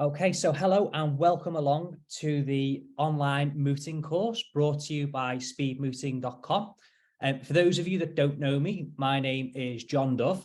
Okay, so hello and welcome along to the online mooting course brought to you by speedmooting.com. For those of you that don't know me, my name is John Dove.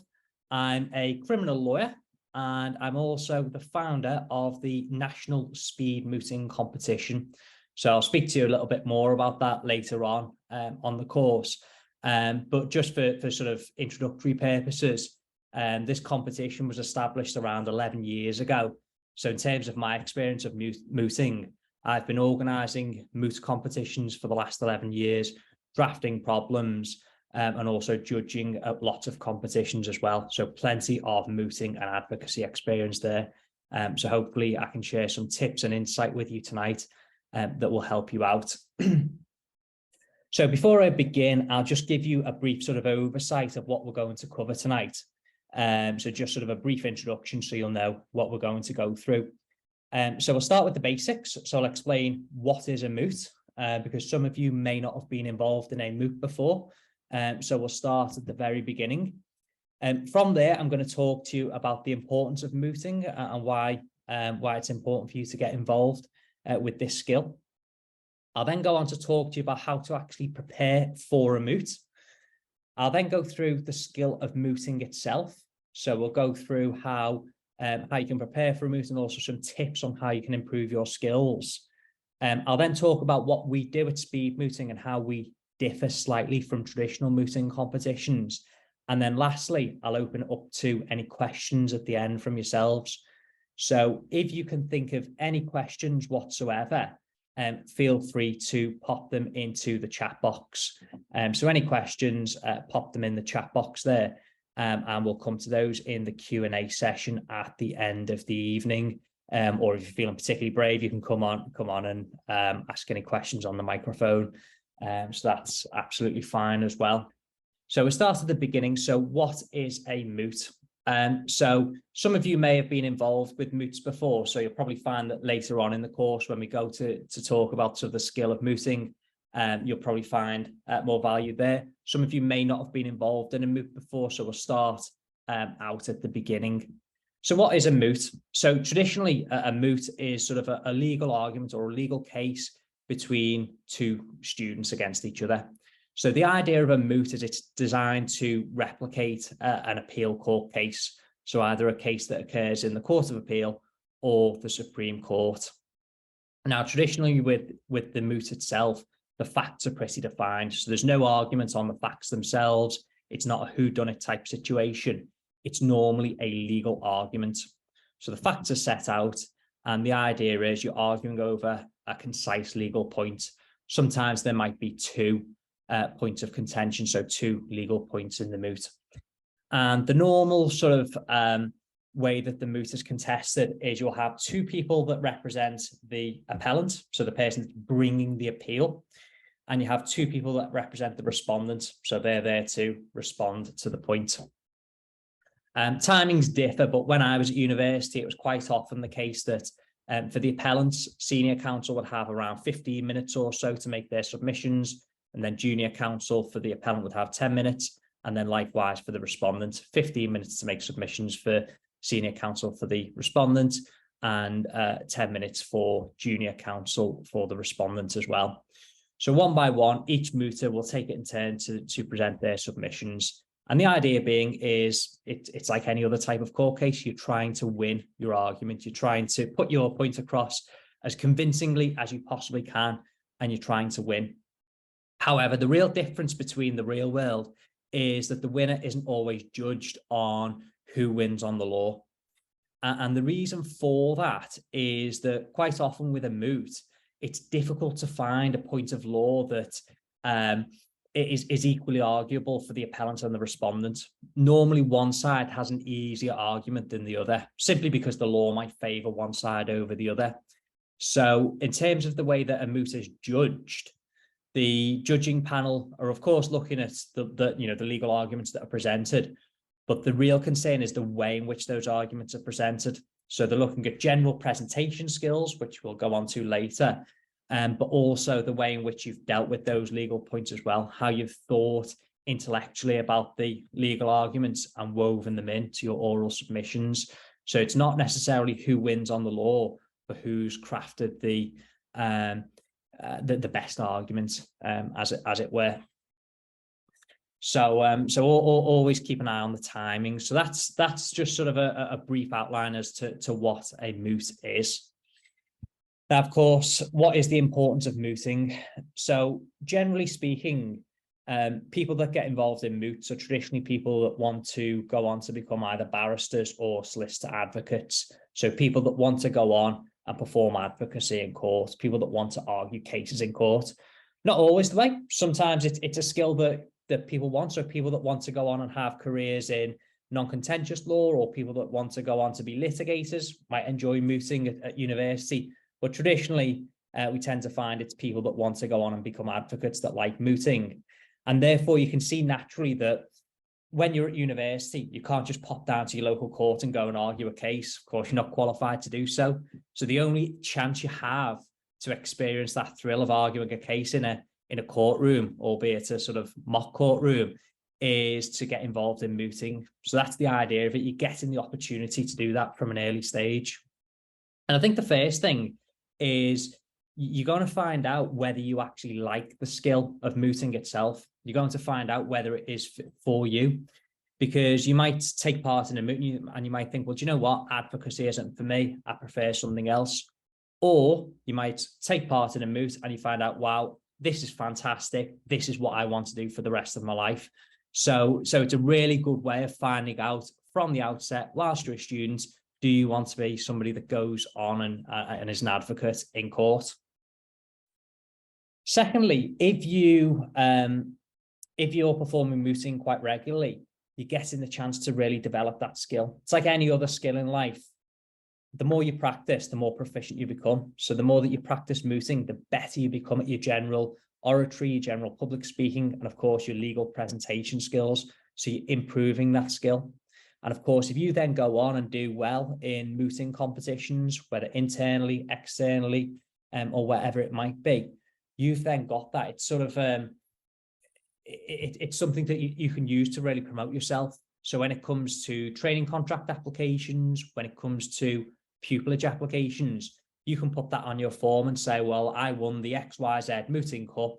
I'm a criminal lawyer and I'm also the founder of the National Speed Mooting Competition. So I'll speak to you a little bit more about that later on the course. But just for sort of introductory purposes, this competition was established around 11 years ago. So in terms of my experience of mooting, I've been organising moot competitions for the last 11 years, drafting problems, and also judging lots of competitions as well. So plenty of mooting and advocacy experience there. So hopefully I can share some tips and insight with you tonight that will help you out. So before I begin, I'll just give you a brief sort of oversight of what we're going to cover tonight. So just sort of a brief introduction so you'll know what we're going to go through. So we'll start with the basics. So I'll explain what is a moot, because some of you may not have been involved in a moot before. So we'll start at the very beginning. From there, I'm going to talk to you about the importance of mooting and why it's important for you to get involved with this skill. I'll then go on to talk to you about how to actually prepare for a moot. I'll then go through the skill of mooting itself. So we'll go through how you can prepare for a moot and also some tips on how you can improve your skills. I'll then talk about what we do at speed mooting and how we differ slightly from traditional mooting competitions. And then lastly, I'll open it up to any questions at the end from yourselves. So if you can think of any questions whatsoever, feel free to pop them into the chat box. So any questions, pop them in the chat box there, and we'll come to those in the Q&A session at the end of the evening. Or if you're feeling particularly brave, you can come on and ask any questions on the microphone. So that's absolutely fine as well. So we'll start at the beginning. So what is a moot? So some of you may have been involved with moots before, so you'll probably find that later on in the course when we go to talk about sort of the skill of mooting, you'll probably find more value there. Some of you may not have been involved in a moot before, so we'll start out at the beginning. So what is a moot? So traditionally, a moot is sort of a legal argument or a legal case between two students against each other. So the idea of a moot is it's designed to replicate an appeal court case. So either a case that occurs in the Court of Appeal or the Supreme Court. Now, traditionally with the moot itself, the facts are pretty defined. So there's no argument on the facts themselves. It's not a whodunit type situation. It's normally a legal argument. So the facts are set out and the idea is you're arguing over a concise legal point. Sometimes there might be two points of contention, so two legal points in the moot. And the normal sort of way that the moot is contested is you'll have two people that represent the appellant, so the person that's bringing the appeal, and you have two people that represent the respondent, so they're there to respond to the point. Timings differ, but when I was at university, it was quite often the case that for the appellants, senior counsel would have around 15 minutes or so to make their submissions. And then junior counsel for the appellant would have 10 minutes. And then likewise for the respondent, 15 minutes to make submissions for senior counsel for the respondent and 10 minutes for junior counsel for the respondent as well. So one by one, each mooter will take it in turn to present their submissions. And the idea being is it's like any other type of court case. You're trying to win your argument. You're trying to put your point across as convincingly as you possibly can, and you're trying to win. However, the real difference between the real world is that the winner isn't always judged on who wins on the law. And the reason for that is that quite often with a moot, it's difficult to find a point of law that is equally arguable for the appellant and the respondent. Normally, one side has an easier argument than the other, simply because the law might favour one side over the other. So in terms of the way that a moot is judged, the judging panel are, of course, looking at the legal arguments that are presented, but the real concern is the way in which those arguments are presented. So they're looking at general presentation skills, which we'll go on to later, but also the way in which you've dealt with those legal points as well, how you've thought intellectually about the legal arguments and woven them into your oral submissions. So it's not necessarily who wins on the law, but who's crafted the best argument, as it were. So always keep an eye on the timing. So that's just sort of a brief outline as to what a moot is. Now, of course, what is the importance of mooting? So generally speaking, people that get involved in moots are traditionally people that want to go on to become either barristers or solicitor advocates. So people that want to go on and perform advocacy in court, people that want to argue cases in court. Not always the way. Sometimes it's a skill that people want. So people that want to go on and have careers in non-contentious law, or people that want to go on to be litigators might enjoy mooting at university. But traditionally, we tend to find it's people that want to go on and become advocates that like mooting. And therefore, you can see naturally that when you're at university, you can't just pop down to your local court and go and argue a case. Of course, you're not qualified to do so. So the only chance you have to experience that thrill of arguing a case in a courtroom, albeit a sort of mock courtroom, is to get involved in mooting. So that's the idea of it. You're getting the opportunity to do that from an early stage. And I think the first thing is you're going to find out whether you actually like the skill of mooting itself. You're going to find out whether it is for you, because you might take part in a moot and you might think, well, do you know what? Advocacy isn't for me. I prefer something else. Or you might take part in a moot and you find out, wow, this is fantastic. This is what I want to do for the rest of my life. So it's a really good way of finding out from the outset, whilst you're a student, do you want to be somebody that goes on and is an advocate in court? Secondly, if you're performing mooting quite regularly, you're getting the chance to really develop that skill. It's like any other skill in life. The more you practice, the more proficient you become. So the more that you practice mooting, the better you become at your general oratory, your general public speaking, and of course, your legal presentation skills. So you're improving that skill. And of course, if you then go on and do well in mooting competitions, whether internally, externally, or wherever it might be, you've then got that. It's sort of, it's something that you can use to really promote yourself. So when it comes to training contract applications, when it comes to pupillage applications, you can put that on your form and say, well, I won the XYZ mooting cup,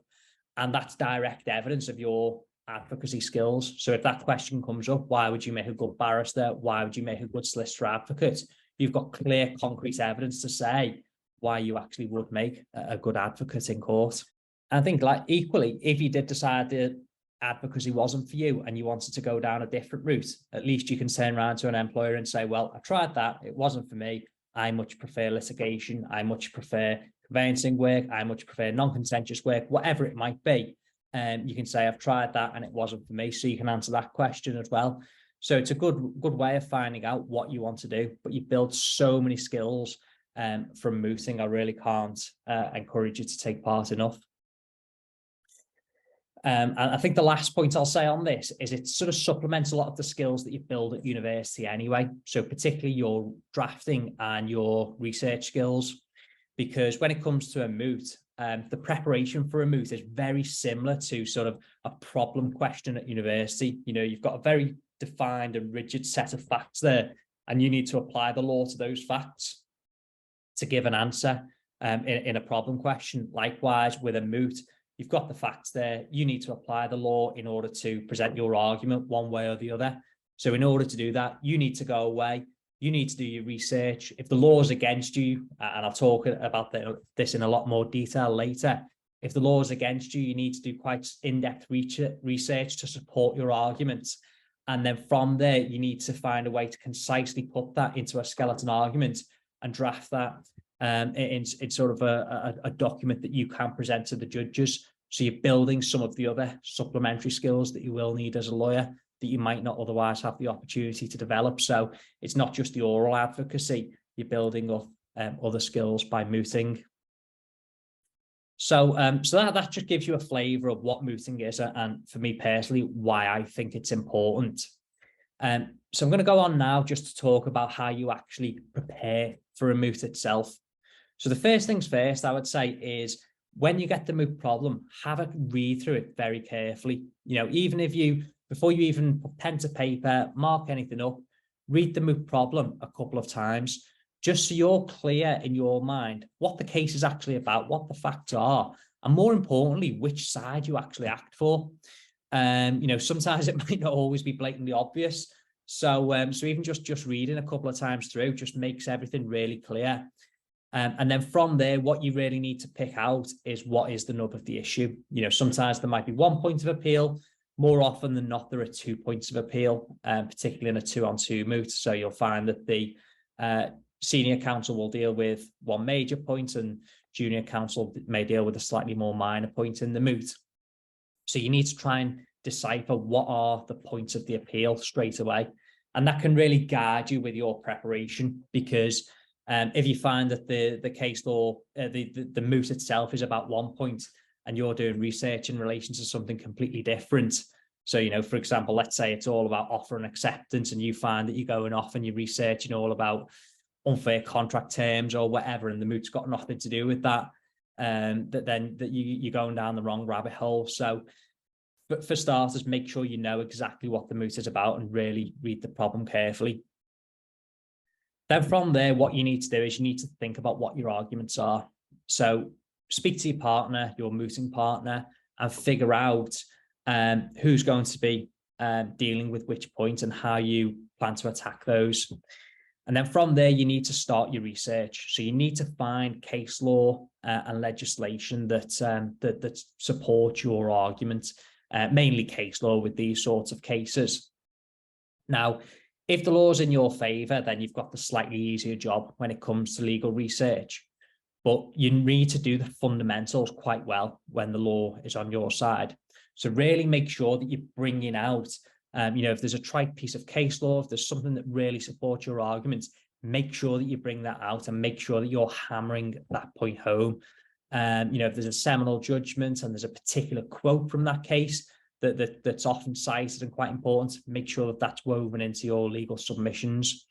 and that's direct evidence of your advocacy skills. So if that question comes up, why would you make a good barrister? Why would you make a good solicitor advocate? You've got clear, concrete evidence to say why you actually would make a good advocate in court. And I think, like, equally, if you did decide that advocacy wasn't for you and you wanted to go down a different route, at least you can turn around to an employer and say, well, I tried that, it wasn't for me. I much prefer litigation. I much prefer conveyancing work. I much prefer non-contentious work, whatever it might be. You can say, I've tried that and it wasn't for me. So you can answer that question as well. So it's a good way of finding out what you want to do, but you build so many skills from mooting. I really can't encourage you to take part enough. And I think the last point I'll say on this is it sort of supplements a lot of the skills that you build at university anyway. So particularly your drafting and your research skills, because when it comes to a moot, the preparation for a moot is very similar to sort of a problem question at university. You know, you've got a very defined and rigid set of facts there, and you need to apply the law to those facts to give an answer in a problem question. Likewise, with a moot, you've got the facts there. You need to apply the law in order to present your argument one way or the other. So in order to do that, you need to go away. You need to do your research. If the law is against you, and I'll talk about this in a lot more detail later, if the law is against you, you need to do quite in-depth research to support your arguments. And then from there, you need to find a way to concisely put that into a skeleton argument and draft that in sort of a document that you can present to the judges. So you're building some of the other supplementary skills that you will need as a lawyer that you might not otherwise have the opportunity to develop. So it's not just the oral advocacy, you're building up other skills by mooting. So that just gives you a flavour of what mooting is, and for me personally, why I think it's important. So I'm going to go on now just to talk about how you actually prepare for a moot itself. So the first things first, I would say, is when you get the moot problem, have a read through it very carefully. You know, even if before you even put pen to paper, mark anything up, read the moot problem a couple of times, just so you're clear in your mind what the case is actually about, what the facts are, and more importantly, which side you actually act for. Sometimes it might not always be blatantly obvious. So even just reading a couple of times through just makes everything really clear. And then from there, what you really need to pick out is what is the nub of the issue. Sometimes there might be one point of appeal. More often than not, there are 2 points of appeal, particularly in a 2-on-2 moot. So you'll find that the senior counsel will deal with one major point and junior counsel may deal with a slightly more minor point in the moot. So you need to try and decipher what are the points of the appeal straight away. And that can really guide you with your preparation, because if you find that the case law, the moot itself is about one point and you're doing research in relation to something completely different. So, for example, let's say it's all about offer and acceptance and you find that you're going off and you're researching all about unfair contract terms or whatever, and the moot's got nothing to do with that, that you're going down the wrong rabbit hole. So, but for starters, make sure you know exactly what the moot is about and really read the problem carefully. Then from there, what you need to do is you need to think about what your arguments are. So speak to your partner, your mooting partner, and figure out who's going to be dealing with which point and how you plan to attack those. And then from there, you need to start your research. So you need to find case law and legislation that support your argument, mainly case law with these sorts of cases. Now, if the law is in your favor, then you've got the slightly easier job when it comes to legal research. But you need to do the fundamentals quite well when the law is on your side. So really make sure that you're bringing out, if there's a trite piece of case law, if there's something that really supports your arguments, make sure that you bring that out and make sure that you're hammering that point home. If there's a seminal judgment and there's a particular quote from that case that's often cited and quite important, make sure that that's woven into your legal submissions.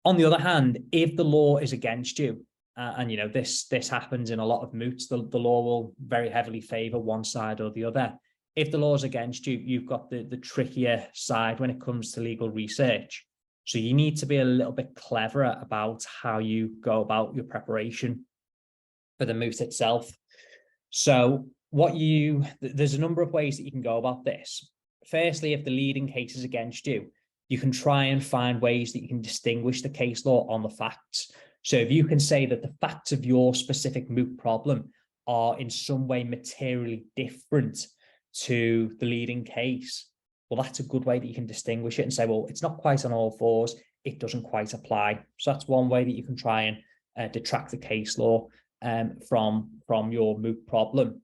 On the other hand, if the law is against you, and this happens in a lot of moots, the law will very heavily favor one side or the other. If the law is against you, you've got the trickier side when it comes to legal research. So you need to be a little bit cleverer about how you go about your preparation for the moot itself. So there's a number of ways that you can go about this. Firstly, if the leading case is against you, you can try and find ways that you can distinguish the case law on the facts. So if you can say that the facts of your specific moot problem are in some way materially different to the leading case, well, that's a good way that you can distinguish it and say, well, it's not quite on all fours, it doesn't quite apply. So that's one way that you can try and detract the case law from your moot problem.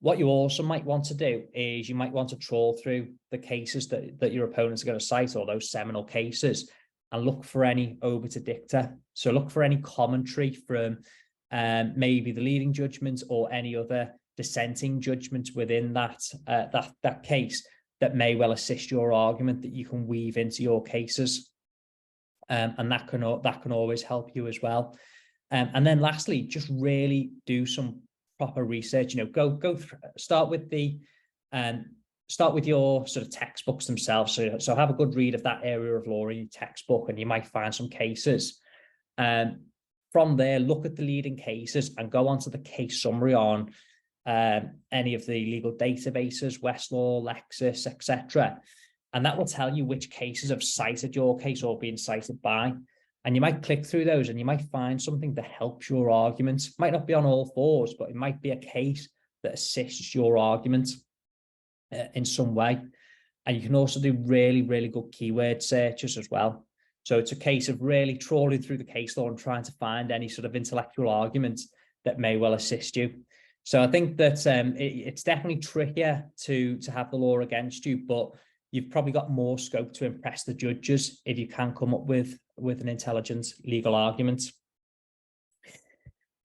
What you also might want to do is you might want to trawl through the cases that your opponents are going to cite, or those seminal cases, and look for any obiter dicta. So look for any commentary from maybe the leading judgment or any other dissenting judgment within that case that may well assist your argument that you can weave into your cases. And that can always help you as well. And then lastly, just really do some proper research. Start with your sort of textbooks themselves. So have a good read of that area of law in your textbook, and you might find some cases. From there, look at the leading cases and go onto the case summary on any of the legal databases, Westlaw, Lexis, etc. And that will tell you which cases have cited your case or been cited by. And you might click through those and you might find something that helps your argument. It might not be on all fours, but it might be a case that assists your argument in some way. And you can also do really, really good keyword searches as well. So it's a case of really trawling through the case law and trying to find any sort of intellectual argument that may well assist you. So I think that it's definitely trickier to have the law against you, but you've probably got more scope to impress the judges if you can come up with an intelligent legal argument.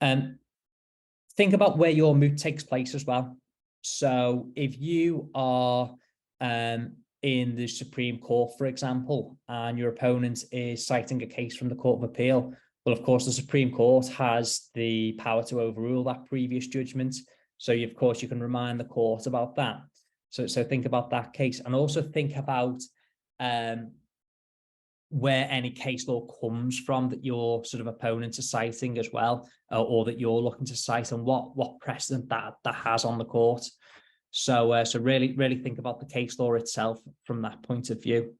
Think about where your moot takes place as well. So if you are in the Supreme Court, for example, and your opponent is citing a case from the Court of Appeal, well, of course, the Supreme Court has the power to overrule that previous judgment. So, of course, you can remind the court about that. So think about that case, and also think about where any case law comes from that your sort of opponents are citing as well, or that you're looking to cite, and what precedent that has on the court. So so really think about the case law itself from that point of view.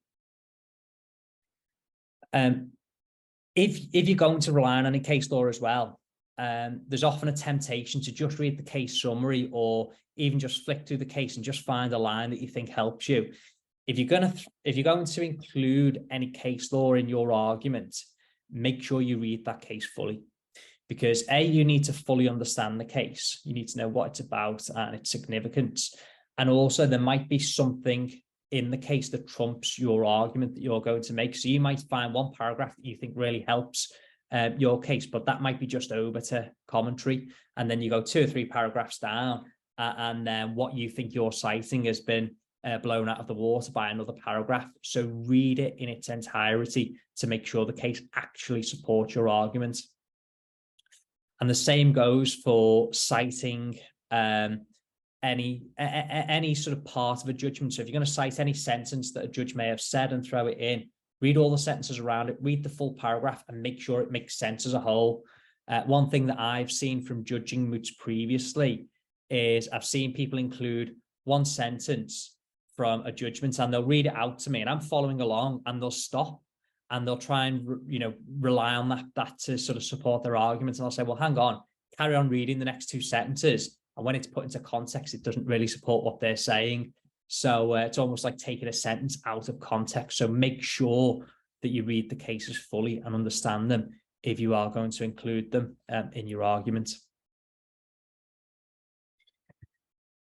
If you're going to rely on any case law as well, there's often a temptation to just read the case summary, or even just flick through the case and just find a line that you think helps you. If you're going to include any case law in your argument, make sure you read that case fully, because you need to fully understand the case. You need to know what it's about and its significance. And also there might be something in the case that trumps your argument that you're going to make. So you might find one paragraph that you think really helps your case, but that might be just over to commentary. And then you go 2 or 3 paragraphs down, and then what you think you're citing has been blown out of the water by another paragraph. So read it in its entirety to make sure the case actually supports your argument. And the same goes for citing any sort of part of a judgment. So if you're going to cite any sentence that a judge may have said and throw it in, read all the sentences around it, read the full paragraph, and make sure it makes sense as a whole. One thing that I've seen from judging moots previously is I've seen people include one sentence from a judgment and they'll read it out to me, and I'm following along, and they'll stop and they'll try and rely on that to sort of support their arguments. And I'll say, well, hang on, carry on reading the next 2 sentences. And when it's put into context, it doesn't really support what they're saying. So it's almost like taking a sentence out of context. So make sure that you read the cases fully and understand them if you are going to include them in your argument.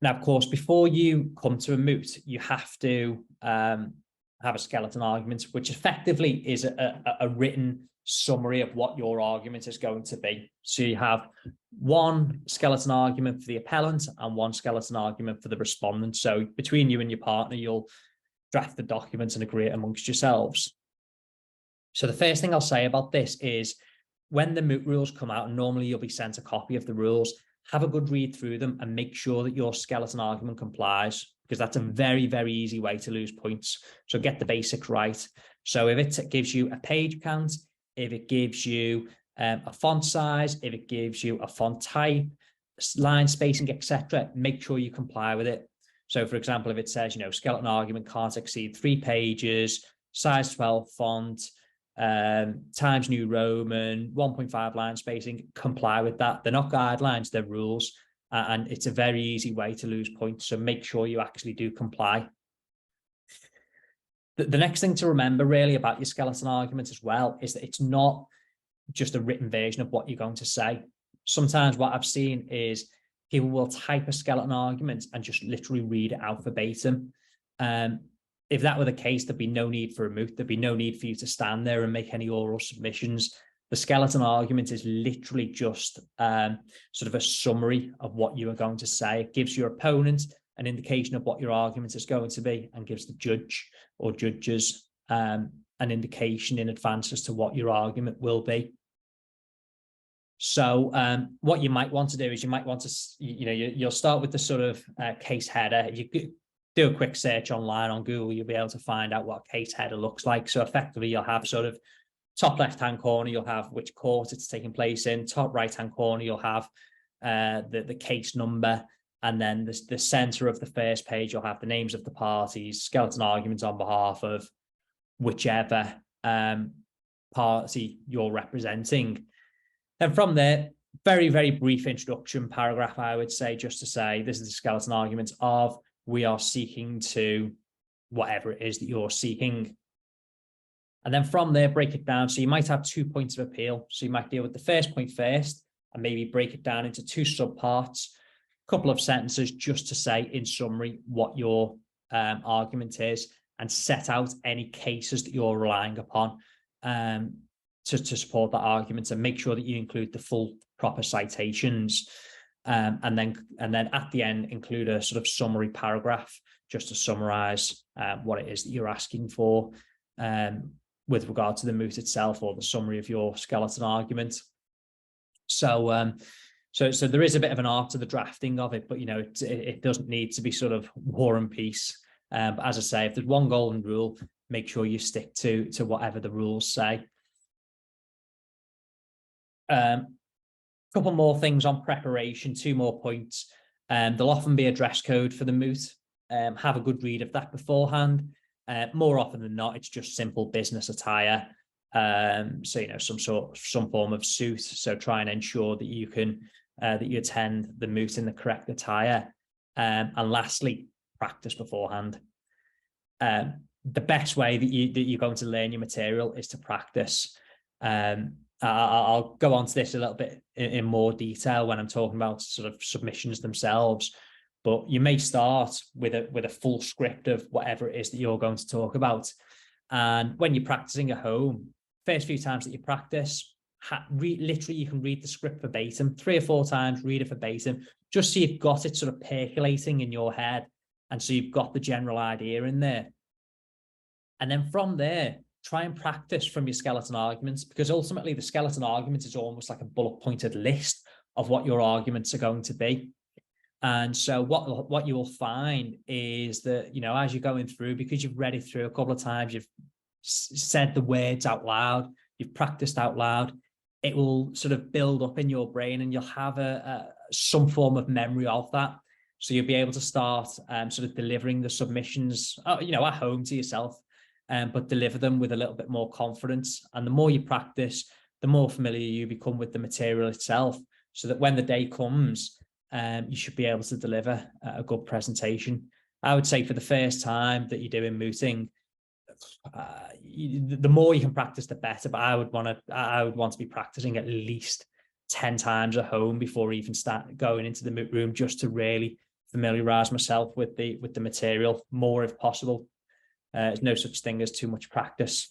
Now, of course, before you come to a moot, you have to have a skeleton argument, which effectively is a written summary of what your argument is going to be. So you have one skeleton argument for the appellant and one skeleton argument for the respondent. So between you and your partner, you'll draft the documents and agree it amongst yourselves. So the first thing I'll say about this is when the moot rules come out, and normally you'll be sent a copy of the rules, have a good read through them and make sure that your skeleton argument complies, because that's a very, very easy way to lose points. So get the basics right. So if it gives you a page count, if it gives you a font size, if it gives you a font type, line spacing, etc., make sure you comply with it. So for example, if it says, skeleton argument can't exceed 3 pages, size 12 font, Times New Roman, 1.5 line spacing, comply with that. They're not guidelines, they're rules. And it's a very easy way to lose points. So make sure you actually do comply. The next thing to remember really about your skeleton argument as well is that it's not just a written version of what you're going to say. Sometimes what I've seen is people will type a skeleton argument and just literally read it out verbatim. If that were the case, there'd be no need for a moot. There'd be no need for you to stand there and make any oral submissions. The skeleton argument is literally just sort of a summary of what you are going to say. It gives your opponent an indication of what your argument is going to be and gives the judge or judges an indication in advance as to what your argument will be. So what you might want to do is you might want to, you'll start with the sort of case header. If you do a quick search online on Google, you'll be able to find out what a case header looks like. So effectively, you'll have sort of top left-hand corner, you'll have which court it's taking place in. Top right-hand corner, you'll have the case number. And then the center of the first page, you'll have the names of the parties, skeleton arguments on behalf of whichever party you're representing. And from there, very, very brief introduction paragraph, I would say, just to say, this is the skeleton argument of, we are seeking to whatever it is that you're seeking. And then from there, break it down. So you might have 2 points of appeal. So you might deal with the first point first and maybe break it down into 2 subparts, a couple of sentences just to say in summary what your argument is, and set out any cases that you're relying upon to support that argument, and make sure that you include the full proper citations. And then at the end, include a sort of summary paragraph just to summarize what it is that you're asking for with regard to the moot itself, or the summary of your skeleton argument. So so there is a bit of an art to the drafting of it, but it doesn't need to be sort of war and peace. But as I say, if there's one golden rule, make sure you stick to whatever the rules say. Couple more things on preparation, 2 more points. There'll often be a dress code for the moot. Have a good read of that beforehand. More often than not, it's just simple business attire. So, you know, some form of suit. So try and ensure that you can that you attend the moot in the correct attire. And lastly, practice beforehand. The best way that you're going to learn your material is to practice. I'll go on to this a little bit in more detail when I'm talking about sort of submissions themselves, but you may start with a full script of whatever it is that you're going to talk about. And when you're practicing at home, first few times that you practice, literally you can read the script verbatim 3 or 4 times, read it verbatim, just so you've got it sort of percolating in your head. And so you've got the general idea in there. And then from there, try and practice from your skeleton arguments, because ultimately the skeleton argument is almost like a bullet pointed list of what your arguments are going to be. And so what you will find is that, you know, as you're going through, because you've read it through a couple of times, you've said the words out loud, you've practiced out loud, it will sort of build up in your brain, and you'll have some form of memory of that. So you'll be able to start sort of delivering the submissions, you know, at home to yourself, but deliver them with a little bit more confidence. And the more you practice, the more familiar you become with the material itself, so that when the day comes, you should be able to deliver a good presentation. I would say for the first time that you're doing mooting, the more you can practice, the better. But I would want to be practicing at least 10 times at home before even start going into the moot room, just to really familiarize myself with the material more if possible. There's no such thing as too much practice.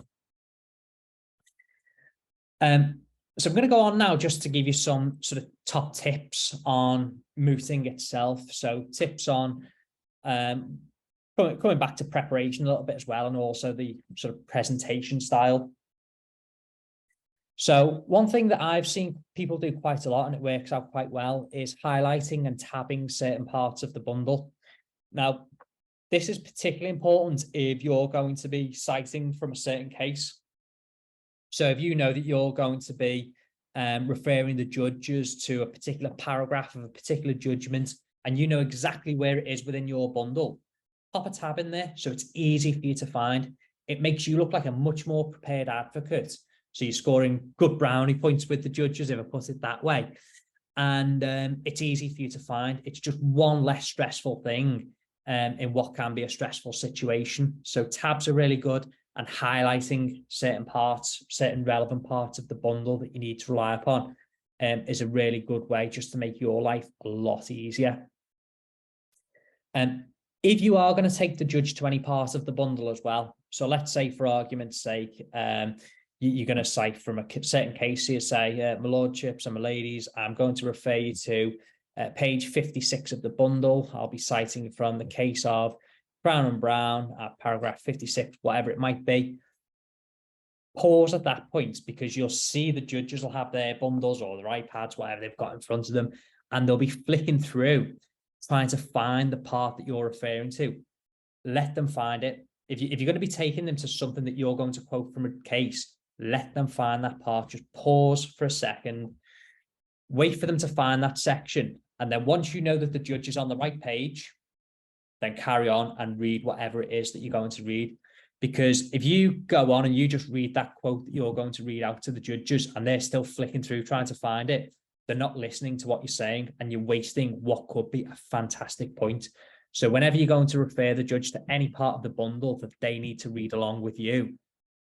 So I'm going to go on now just to give you some sort of top tips on mooting itself. So tips on coming back to preparation a little bit as well, and also the sort of presentation style. So one thing that I've seen people do quite a lot, and it works out quite well, is highlighting and tabbing certain parts of the bundle. Now, this is particularly important if you're going to be citing from a certain case. So if you know that you're going to be referring the judges to a particular paragraph of a particular judgment, and you know exactly where it is within your bundle, pop a tab in there so it's easy for you to find. It makes you look like a much more prepared advocate. So you're scoring good brownie points with the judges, if I put it that way. And it's easy for you to find. It's just one less stressful thing in what can be a stressful situation. So tabs are really good, and highlighting certain parts, certain relevant parts of the bundle that you need to rely upon is a really good way just to make your life a lot easier. If you are going to take the judge to any part of the bundle as well, so let's say for argument's sake, you're going to cite from a certain case, you say, my lordships and my ladies, I'm going to refer you to page 56 of the bundle. I'll be citing from the case of Brown and Brown, paragraph 56, whatever it might be. Pause at that point, because you'll see the judges will have their bundles or their iPads, whatever they've got in front of them, and they'll be flicking through, trying to find the part that you're referring to. Let them find it. If you're going to be taking them to something that you're going to quote from a case, let them find that part. Just pause for a second, wait for them to find that section. And then once you know that the judge is on the right page, then carry on and read whatever it is that you're going to read. Because if you go on and you just read that quote that you're going to read out to the judges, and they're still flicking through trying to find it, they're not listening to what you're saying, and you're wasting what could be a fantastic point. So whenever you're going to refer the judge to any part of the bundle that they need to read along with you,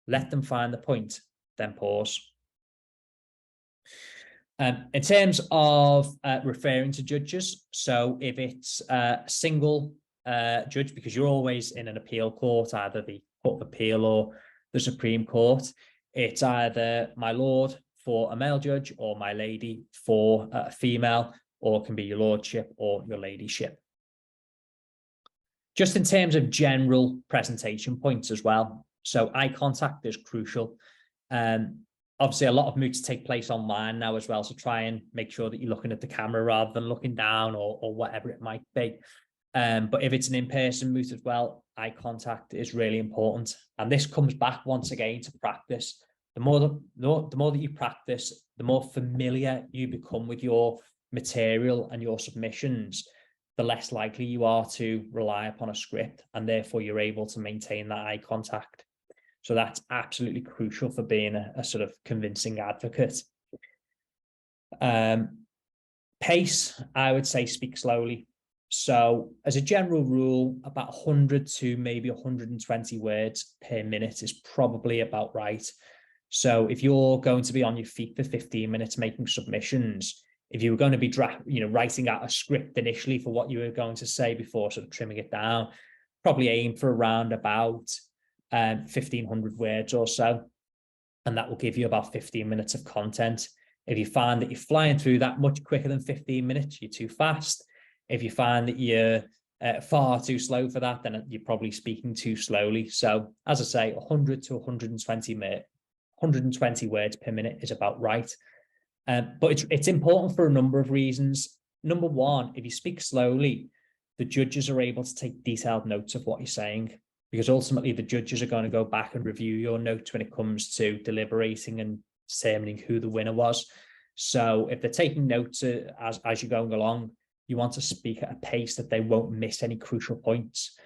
let them find the point, then pause. In terms of referring to judges, so if it's a single judge, because you're always in an appeal court, either the Court of Appeal or the Supreme Court, it's either my lord for a male judge or my lady for a female, or it can be your lordship or your ladyship. Just in terms of general presentation points as well. So eye contact is crucial. Obviously, a lot of moots take place online now as well, so try and make sure that you're looking at the camera rather than looking down or whatever it might be. But if it's an in-person moot as well, eye contact is really important. And this comes back once again to practice. The more that you practice, the more familiar you become with your material and your submissions, the less likely you are to rely upon a script, and therefore you're able to maintain that eye contact. So that's absolutely crucial for being a sort of convincing advocate. Pace, I would say speak slowly. So as a general rule, about 100 to maybe 120 words per minute is probably about right. So if you're going to be on your feet for 15 minutes making submissions, if you were going to be writing out a script initially for what you were going to say before sort of trimming it down, probably aim for around about 1,500 words or so. And that will give you about 15 minutes of content. If you find that you're flying through that much quicker than 15 minutes, you're too fast. If you find that you're far too slow for that, then you're probably speaking too slowly. So as I say, 100 to 120 words per minute is about right. But it's important for a number of reasons. Number one, if you speak slowly, the judges are able to take detailed notes of what you're saying, because ultimately the judges are going to go back and review your notes when it comes to deliberating and determining who the winner was. So if they're taking notes as you're going along, you want to speak at a pace that they won't miss any crucial points.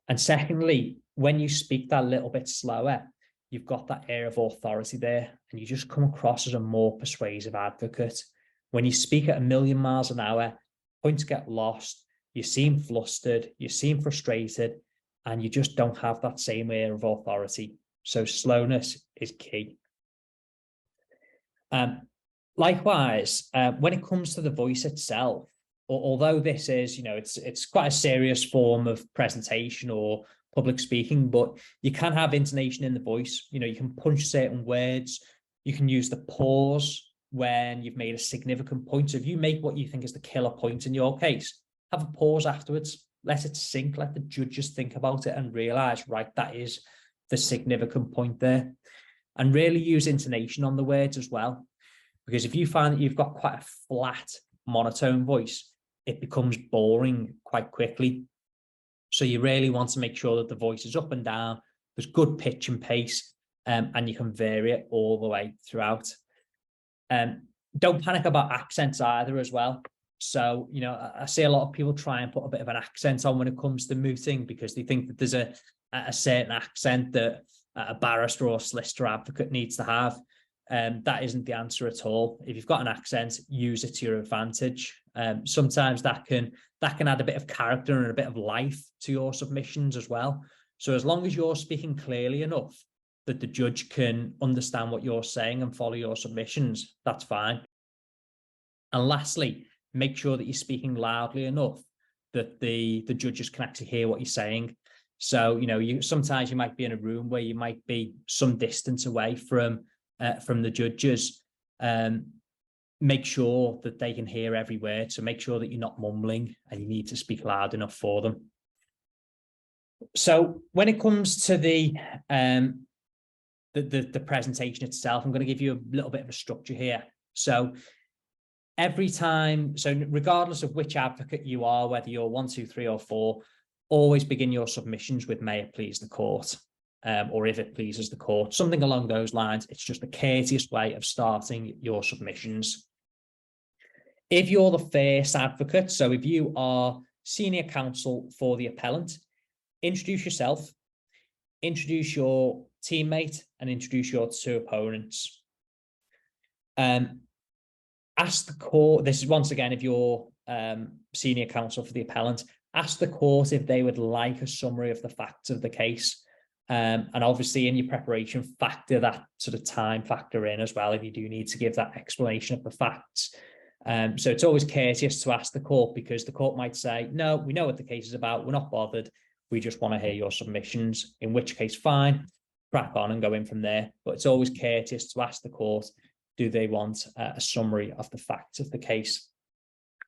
And secondly, when you speak that little bit slower, you've got that air of authority there, and you just come across as a more persuasive advocate. When you speak at 1,000,000 miles an hour, points get lost, you seem flustered, you seem frustrated, and you just don't have that same air of authority. So slowness is key. Likewise, when it comes to the voice itself, although this is, it's quite a serious form of presentation or public speaking, but you can have intonation in the voice. You can punch certain words. You can use the pause when you've made a significant point. So if you make what you think is the killer point in your case, have a pause afterwards, let it sink, let the judges think about it and realize, right, that is the significant point there. And really use intonation on the words as well. Because if you find that you've got quite a flat, monotone voice, it becomes boring quite quickly. So you really want to make sure that the voice is up and down, there's good pitch and pace, and you can vary it all the way throughout. Don't panic about accents either as well. So, I see a lot of people try and put a bit of an accent on when it comes to mooting, because they think that there's a certain accent that a barrister or solicitor advocate needs to have. That isn't the answer at all. If you've got an accent, use it to your advantage. Sometimes that can add a bit of character and a bit of life to your submissions as well. So as long as you're speaking clearly enough that the judge can understand what you're saying and follow your submissions, that's fine. And lastly, make sure that you're speaking loudly enough that the judges can actually hear what you're saying. So, sometimes you might be in a room where you might be some distance away from the judges. Make sure that they can hear every word. So make sure that you're not mumbling, and you need to speak loud enough for them. So when it comes to the presentation itself, I'm going to give you a little bit of a structure here. So regardless of which advocate you are, whether you're 1, 2, 3, or 4, always begin your submissions with "May it please the court," or "If it pleases the court," something along those lines. It's just the courteous way of starting your submissions. If you're the first advocate, so if you are senior counsel for the appellant, introduce yourself, introduce your teammate, and introduce your 2 opponents. Ask the court, this is once again, if you're senior counsel for the appellant, ask the court if they would like a summary of the facts of the case. And obviously in your preparation, factor that sort of time factor in as well, if you do need to give that explanation of the facts. So it's always courteous to ask the court, because the court might say, no, we know what the case is about, we're not bothered, we just want to hear your submissions, in which case, fine, crack on and go in from there. But it's always courteous to ask the court, do they want a summary of the facts of the case?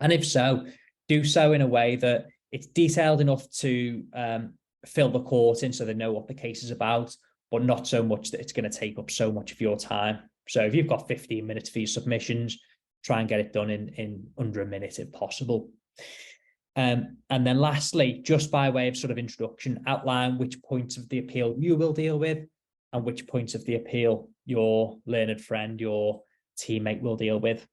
And if so, do so in a way that it's detailed enough to fill the court in so they know what the case is about, but not so much that it's going to take up so much of your time. So if you've got 15 minutes for your submissions, try and get it done in under a minute if possible. And then lastly, just by way of sort of introduction, outline which points of the appeal you will deal with and which points of the appeal your learned friend, your teammate will deal with.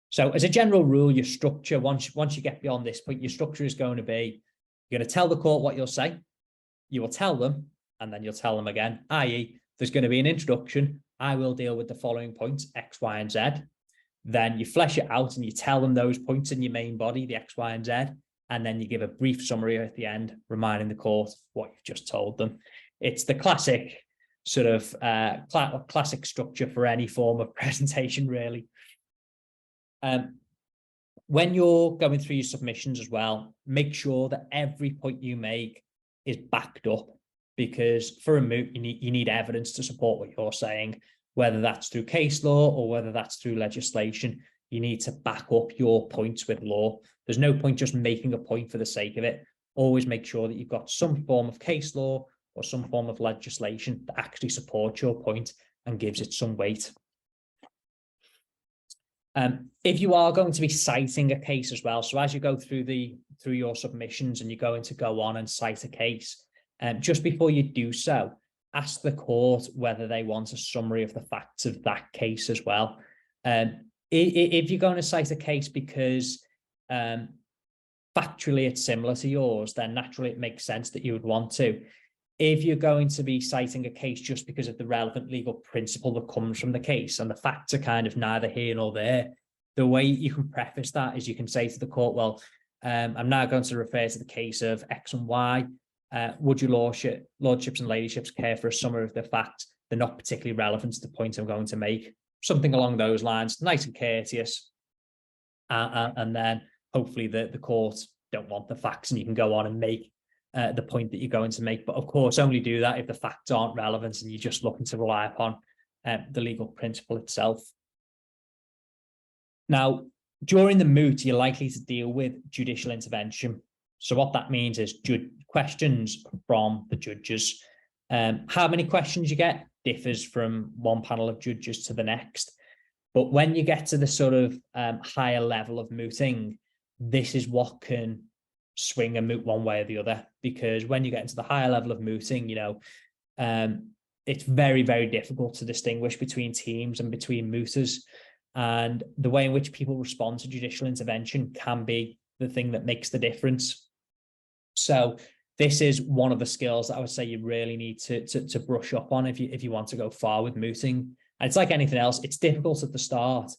So as a general rule, your structure, once you get beyond this point, your structure is going to be, you're going to tell the court what you'll say, you will tell them, and then you'll tell them again, i.e. there's going to be an introduction, I will deal with the following points, X, Y, and Z. Then you flesh it out and you tell them those points in your main body, the X, Y, and Z, and then you give a brief summary at the end, reminding the court what you've just told them. It's the classic sort of classic structure for any form of presentation, really. When you're going through your submissions as well, make sure that every point you make is backed up, because for a moot, you need evidence to support what you're saying, whether that's through case law or whether that's through legislation. You need to back up your points with law. There's no point just making a point for the sake of it. Always make sure that you've got some form of case law or some form of legislation that actually supports your point and gives it some weight. If you are going to be citing a case as well, so as you go through your submissions and you're going to go on and cite a case, just before you do so, ask the court whether they want a summary of the facts of that case as well. If you're going to cite a case because factually it's similar to yours, then naturally it makes sense that you would want to. If you're going to be citing a case just because of the relevant legal principle that comes from the case and the facts are kind of neither here nor there, the way you can preface that is you can say to the court, well, I'm now going to refer to the case of X and Y. Would your lordships and ladyships care for a summary of the facts? They're not particularly relevant to the point I'm going to make. Something along those lines, nice and courteous. And then hopefully the court don't want the facts and you can go on and make the point that you're going to make. But of course, only do that if the facts aren't relevant and you're just looking to rely upon the legal principle itself. Now, during the moot, you're likely to deal with judicial intervention. So what that means is questions from the judges. How many questions you get differs from one panel of judges to the next. But when you get to the sort of higher level of mooting, this is what can swing a moot one way or the other, because when you get into the higher level of mooting, it's very, very difficult to distinguish between teams and between mooters. And the way in which people respond to judicial intervention can be the thing that makes the difference. So this is one of the skills that I would say you really need to brush up on if you want to go far with mooting. And it's like anything else, it's difficult at the start.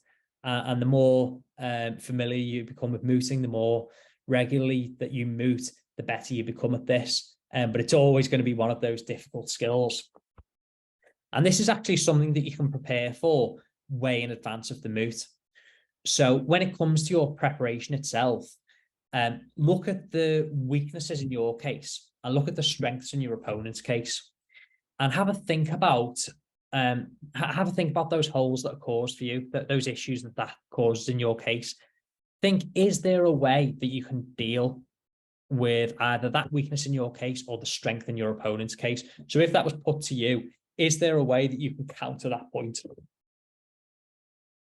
And the more familiar you become with mooting, the more regularly that you moot, the better you become at this. But it's always going to be one of those difficult skills. And this is actually something that you can prepare for way in advance of the moot. So when it comes to your preparation itself, look at the weaknesses in your case and look at the strengths in your opponent's case, and have a think about those holes that are caused for you, those issues that causes in your case. Think, is there a way that you can deal with either that weakness in your case or the strength in your opponent's case? So if that was put to you, is there a way that you can counter that point?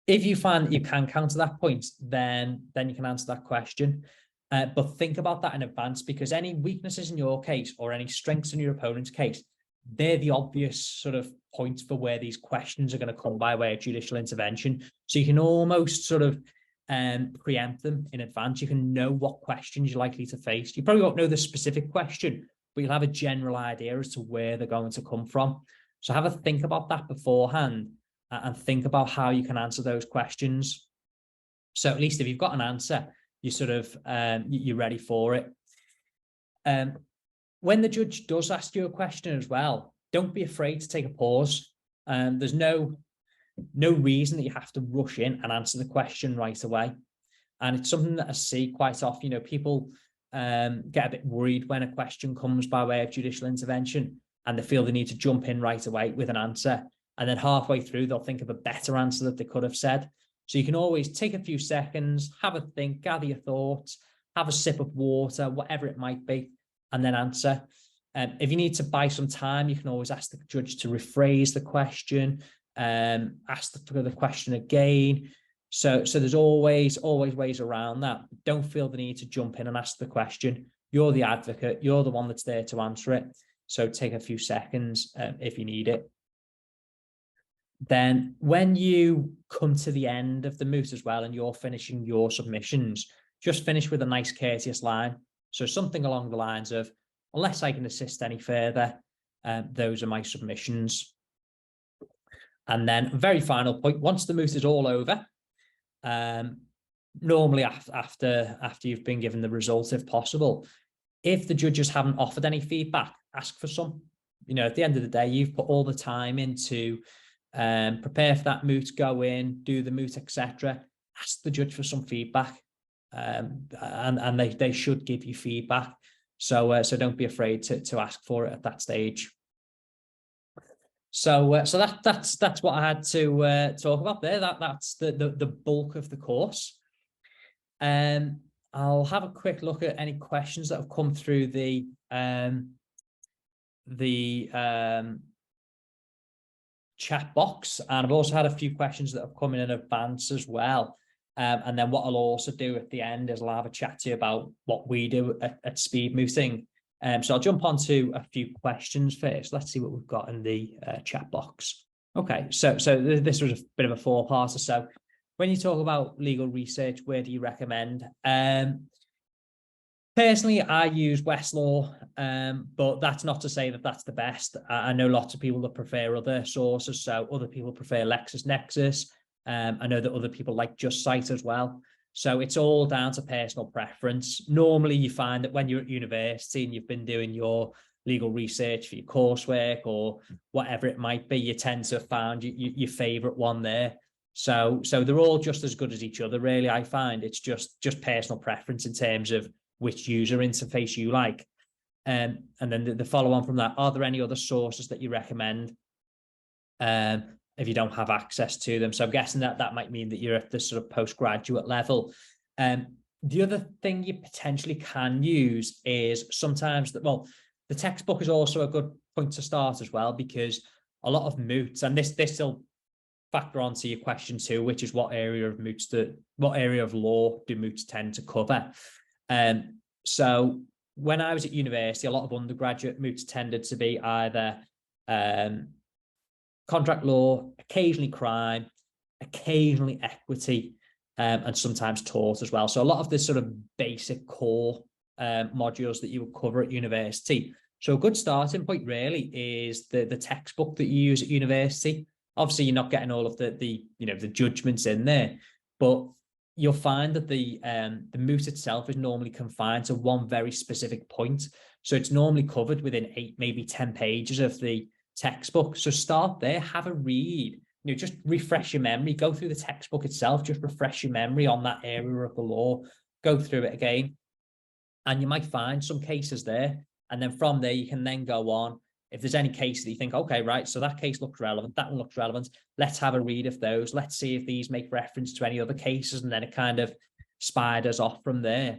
If you find that you can counter that point, then you can answer that question. But think about that in advance, because any weaknesses in your case or any strengths in your opponent's case, they're the obvious sort of points for where these questions are going to come by way of judicial intervention. So you can almost sort of preempt them in advance. You can know what questions you're likely to face. You probably won't know the specific question, but you'll have a general idea as to where they're going to come from. So have a think about that beforehand and think about how you can answer those questions. So at least if you've got an answer, you sort of you're ready for it. When the judge does ask you a question as well, don't be afraid to take a pause. There's no reason that you have to rush in and answer the question right away. And it's something that I see quite often. People get a bit worried when a question comes by way of judicial intervention and they feel they need to jump in right away with an answer. And then halfway through, they'll think of a better answer that they could have said. So you can always take a few seconds, have a think, gather your thoughts, have a sip of water, whatever it might be, and then answer. If you need to buy some time, you can always ask the judge to rephrase the question, ask the question again. So there's always ways around that. Don't feel the need to jump in and ask the question. You're the advocate. You're the one that's there to answer it. So take a few seconds if you need it. Then when you come to the end of the moot as well and you're finishing your submissions, just finish with a nice courteous line. So something along the lines of, unless I can assist any further, those are my submissions. And then very final point, once the moot is all over, normally after you've been given the result, if possible, if the judges haven't offered any feedback, ask for some. You know, at the end of the day, you've put all the time into prepare for that moot, go in, do the moot, etc. Ask the judge for some feedback, and they should give you feedback. So don't be afraid to ask for it at that stage. So that's what I had to talk about there. That's the bulk of the course. I'll have a quick look at any questions that have come through the chat box, and I've also had a few questions that have come in advance as well. And then what I'll also do at the end is I'll have a chat to you about what we do at Speed Mooting. So I'll jump on to a few questions first. Let's see what we've got in the chat box. Okay, so this was a bit of a four-parter. So when you talk about legal research, where do you recommend? Personally, I use Westlaw, but that's not to say that that's the best. I know lots of people that prefer other sources. So other people prefer LexisNexis. I know that other people like Just Cite as well. So it's all down to personal preference. Normally, you find that when you're at university and you've been doing your legal research for your coursework or whatever it might be, you tend to have found your favorite one there. So they're all just as good as each other, really. I find it's just personal preference in terms of which user interface you like. And then the follow on from that, are there any other sources that you recommend if you don't have access to them? So I'm guessing that might mean that you're at the sort of postgraduate level. The other thing you potentially can use is sometimes the textbook is also a good point to start as well, because a lot of moots, and this will factor onto your question too, which is what area of law do moots tend to cover. So when I was at university, a lot of undergraduate moots tended to be either contract law, occasionally crime, occasionally equity, and sometimes tort as well. So a lot of the sort of basic core modules that you would cover at university. So a good starting point really is the textbook that you use at university. Obviously, you're not getting all of the judgments in there, but you'll find that the moot itself is normally confined to one very specific point. So it's normally covered within 8, maybe 10 pages of the textbook. So start there, have a read, just refresh your memory, go through the textbook itself, just refresh your memory on that area of the law, go through it again, and you might find some cases there. And then from there, you can then go on. If there's any case that you think, okay, right, so that case looks relevant, that one looks relevant, let's have a read of those. Let's see if these make reference to any other cases, and then it kind of spiders off from there.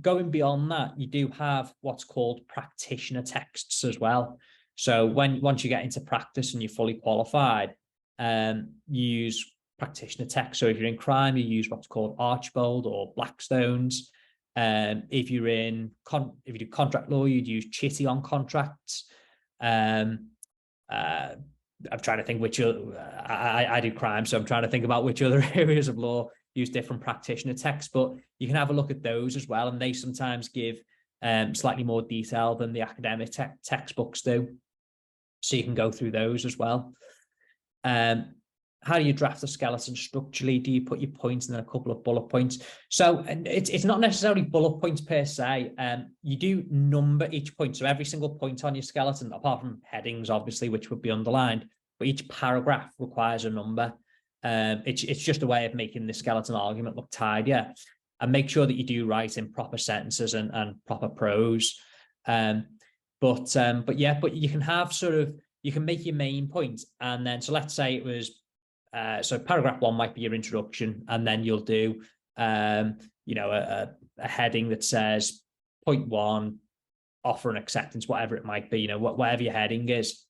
Going beyond that, you do have what's called practitioner texts as well. So once you get into practice and you're fully qualified, you use practitioner text. So if you're in crime, you use what's called Archbold or Blackstone's. If you do contract law, you'd use Chitty on contracts. I'm trying to think which I do crime, so I'm trying to think about which other areas of law use different practitioner texts, but you can have a look at those as well, and they sometimes give slightly more detail than the academic textbooks do, so you can go through those as well. How do you draft a skeleton structurally? Do you put your points and then a couple of bullet points? So it's not necessarily bullet points per se. You do number each point. So every single point on your skeleton, apart from headings, obviously, which would be underlined, but each paragraph requires a number. It's just a way of making the skeleton argument look tidier. And make sure that you do write in proper sentences and proper prose. But you can have you can make your main point, and then, so let's say it was, so paragraph 1 might be your introduction, and then you'll do, a heading that says point 1, offer and acceptance, whatever it might be, whatever your heading is.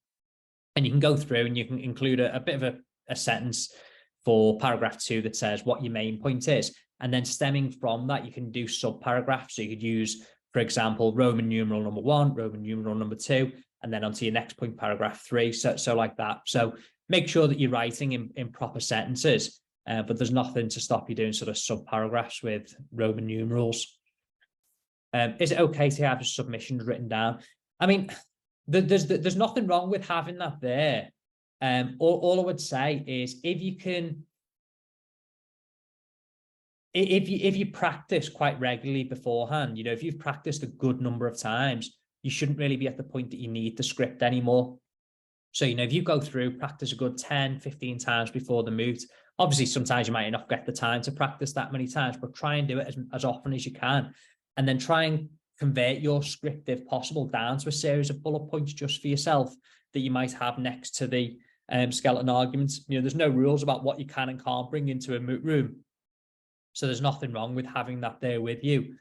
And you can go through and you can include a bit of a sentence for paragraph 2 that says what your main point is. And then stemming from that, you can do sub-paragraphs. So you could use, for example, Roman numeral number 1, Roman numeral number 2, and then onto your next point, paragraph 3. So like that. So make sure that you're writing in proper sentences, but there's nothing to stop you doing sort of sub-paragraphs with Roman numerals. Is it okay to have submissions written down? I mean, there's nothing wrong with having that there. All I would say is if you practice quite regularly beforehand, you know, if you've practiced a good number of times, you shouldn't really be at the point that you need the script anymore. So, you know, if you go through, practice a good 10, 15 times before the moot, obviously sometimes you might not get the time to practice that many times, but try and do it as often as you can. And then try and convert your script, if possible, down to a series of bullet points just for yourself that you might have next to the skeleton arguments. You know, there's no rules about what you can and can't bring into a moot room. So there's nothing wrong with having that there with you.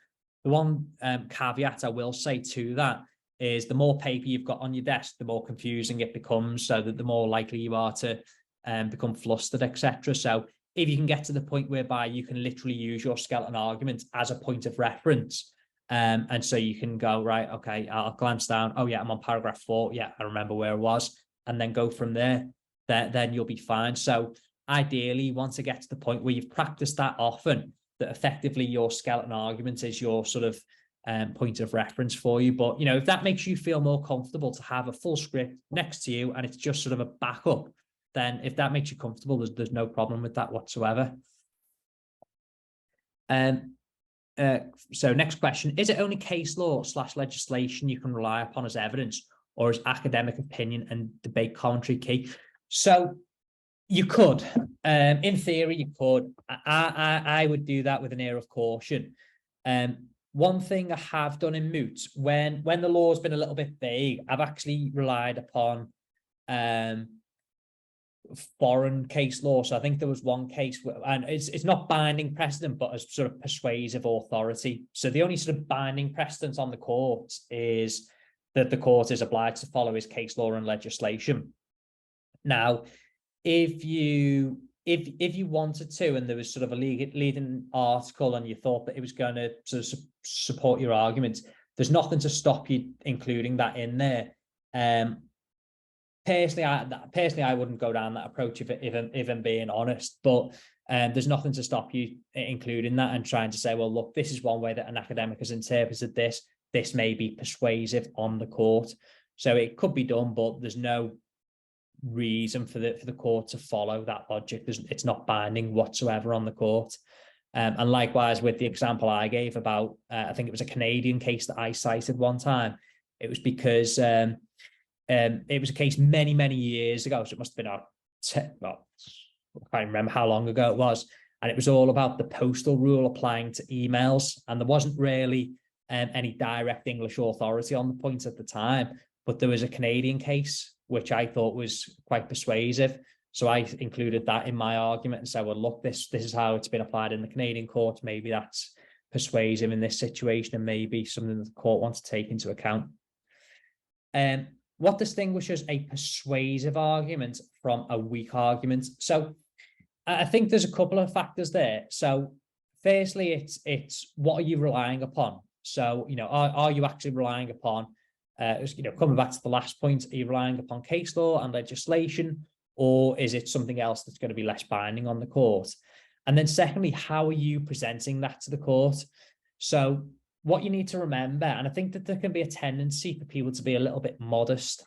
The one caveat I will say to that is the more paper you've got on your desk, the more confusing it becomes, so that the more likely you are to become flustered, etc. So if you can get to the point whereby you can literally use your skeleton argument as a point of reference, and so you can go, right, okay, I'll glance down. Oh yeah, I'm on paragraph 4. Yeah, I remember where I was, and then go from there. Then you'll be fine. So ideally, you want to get to the point where you've practiced that often, that effectively your skeleton argument is your sort of point of reference for you. But, you know, if that makes you feel more comfortable to have a full script next to you and it's just sort of a backup, then if that makes you comfortable, there's no problem with that whatsoever. So next question, is it only case law / legislation you can rely upon as evidence, or is academic opinion and debate commentary key? So you could, in theory, you could. I would do that with an air of caution. One thing I have done in moots, when the law's been a little bit vague, I've actually relied upon foreign case law. So I think there was one case, and it's not binding precedent, but as sort of persuasive authority. So the only sort of binding precedent on the court is that the court is obliged to follow his case law and legislation. Now, if you wanted to, and there was sort of a leading article and you thought that it was going to sort of support your argument, there's nothing to stop you including that in there. Personally, I wouldn't go down that approach if I'm being honest, but there's nothing to stop you including that and trying to say, well, look, this is one way that an academic has interpreted this. This may be persuasive on the court. So it could be done, but there's no reason for the court to follow that logic. It's not binding whatsoever on the court. And likewise with the example I gave about, I think it was a Canadian case that I cited one time. It was because it was a case many years ago, so it must have been well, I can't remember how long ago it was, and it was all about the postal rule applying to emails, and there wasn't really any direct English authority on the point at the time, but there was a Canadian case which I thought was quite persuasive, so I included that in my argument and said, well, look, this is how it's been applied in the Canadian court. Maybe that's persuasive in this situation, and maybe something that the court wants to take into account. What distinguishes a persuasive argument from a weak argument? So I think there's a couple of factors there. So firstly, it's what are you relying upon? So, you know, are you actually relying upon, you know, coming back to the last point, are you relying upon case law and legislation, or is it something else that's going to be less binding on the court? And then secondly, how are you presenting that to the court? So what you need to remember, and I think that there can be a tendency for people to be a little bit modest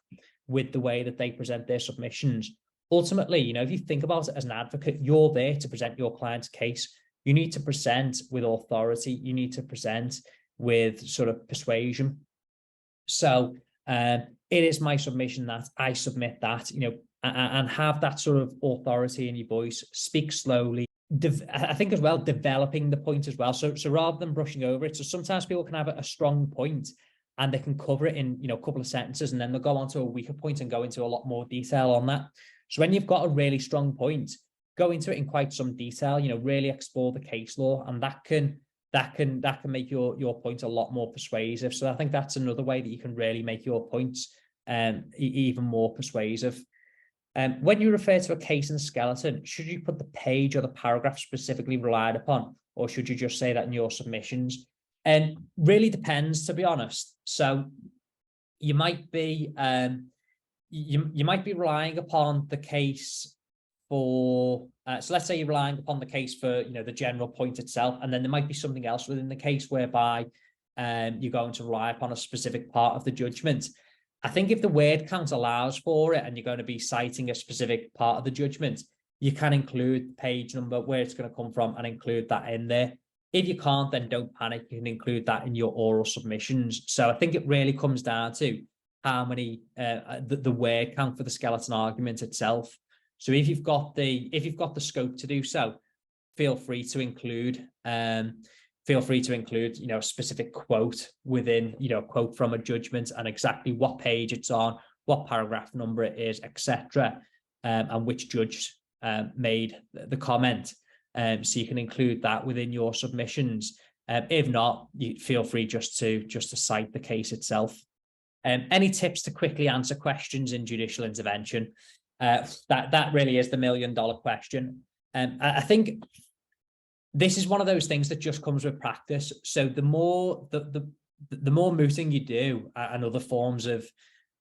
with the way that they present their submissions. Ultimately, you know, if you think about it as an advocate, you're there to present your client's case. You need to present with authority. You need to present with sort of persuasion. So it is my submission that I submit that, you know, and have that sort of authority in your voice, speak slowly. I think as well, developing the point as well. So rather than brushing over it, so sometimes people can have a strong point and they can cover it in, you know, a couple of sentences, and then they'll go on to a weaker point and go into a lot more detail on that. So when you've got a really strong point, go into it in quite some detail, you know, really explore the case law, and that can make your point a lot more persuasive. So I think that's another way that you can really make your points even more persuasive. When you refer to a case and skeleton, should you put the page or the paragraph specifically relied upon, or should you just say that in your submissions? And really depends, to be honest. So you might be you might be relying upon the case for so let's say you're relying upon the case for the general point itself, and then there might be something else within the case whereby you're going to rely upon a specific part of the judgment. I think if the word count allows for it and you're going to be citing a specific part of the judgment, you can include the page number, where it's going to come from, and include that in there. If you can't, then don't panic. You can include that in your oral submissions. So I think it really comes down to how many the word count for the skeleton argument itself. So if you've got the scope to do so, feel free to include a specific quote within, a quote from a judgment, and exactly what page it's on, what paragraph number it is, etc., and which judge made the comment. So you can include that within your submissions. If not, you feel free just to cite the case itself. Any tips to quickly answer questions in judicial intervention? That really is the $1 million question. I think this is one of those things that just comes with practice. So the more mooting you do, and other forms of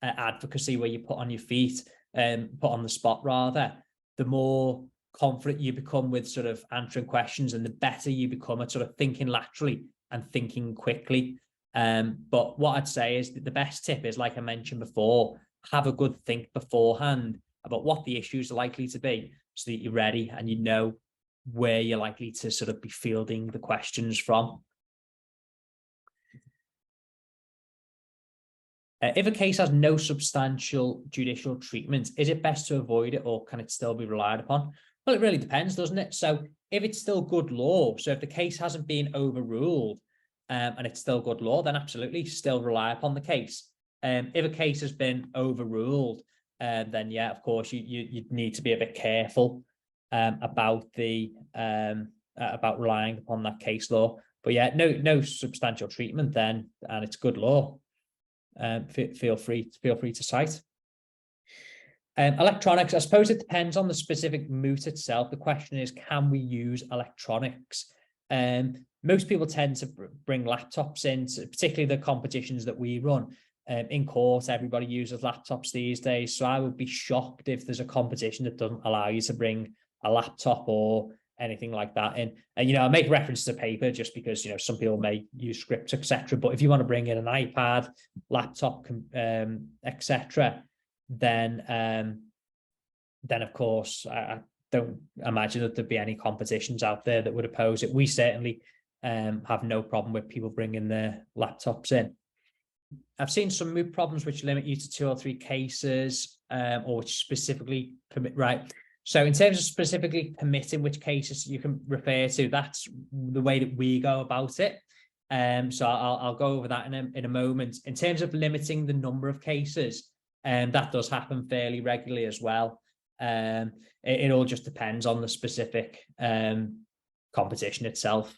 advocacy where you put on your feet, put on the spot rather, the more confident you become with sort of answering questions, and the better you become at sort of thinking laterally and thinking quickly. But what I'd say is that the best tip is, like I mentioned before, have a good think beforehand about what the issues are likely to be, so that you're ready and you know where you're likely to sort of be fielding the questions from. If a case has no substantial judicial treatment, is it best to avoid it, or can it still be relied upon? Well, it really depends, doesn't it? So if it's still good law, so if the case hasn't been overruled and it's still good law, then absolutely still rely upon the case. If a case has been overruled, then yeah, of course, you need to be a bit careful about relying upon that case law. But yeah, no substantial treatment then, and it's good law. Feel free to cite. Electronics, I suppose it depends on the specific moot itself. The question is, can we use electronics? Most people tend to bring laptops in, particularly the competitions that we run. In court, everybody uses laptops these days, so I would be shocked if there's a competition that doesn't allow you to bring a laptop or anything like that in. And I make reference to paper just because some people may use scripts, etc. But if you want to bring in an iPad, laptop, etc., then of course I don't imagine that there'd be any competitions out there that would oppose it. We certainly have no problem with people bringing their laptops in. I've seen some moot problems which limit you to 2 or 3 cases, or which specifically permit, right? So in terms of specifically permitting which cases you can refer to, that's the way that we go about it. So I'll go over that in a moment. In terms of limiting the number of cases, that does happen fairly regularly as well. It all just depends on the specific competition itself.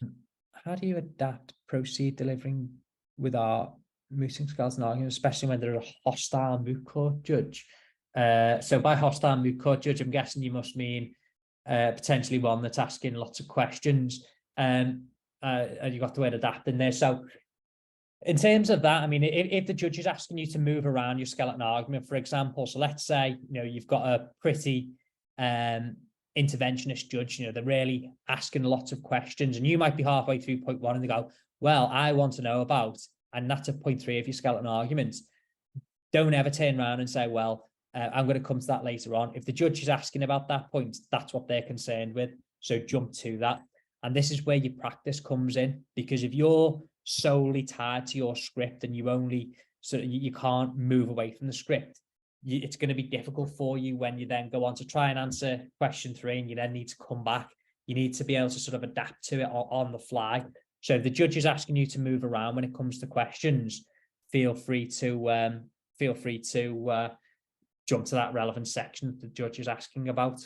How do you adapt, proceed delivering with our mooting skeleton argument, especially when there's a hostile moot court judge? So by hostile moot court judge, I'm guessing you must mean potentially one that's asking lots of questions, and you got the word adapt in there. So in terms of that, I mean, if the judge is asking you to move around your skeleton argument, for example, so let's say you've got a pretty interventionist judge, they're really asking lots of questions, and you might be halfway through point 1 and they go, well, I want to know about, and that's at point 3 of your skeleton argument. Don't ever turn around and say, well, I'm going to come to that later on. If the judge is asking about that point, that's what they're concerned with. So jump to that. And this is where your practice comes in, because if you're solely tied to your script and you can't move away from the script, it's going to be difficult for you when you then go on to try and answer question 3, and you then need to come back. You need to be able to sort of adapt to it on the fly. So if the judge is asking you to move around when it comes to questions, feel free to jump to that relevant section that the judge is asking about.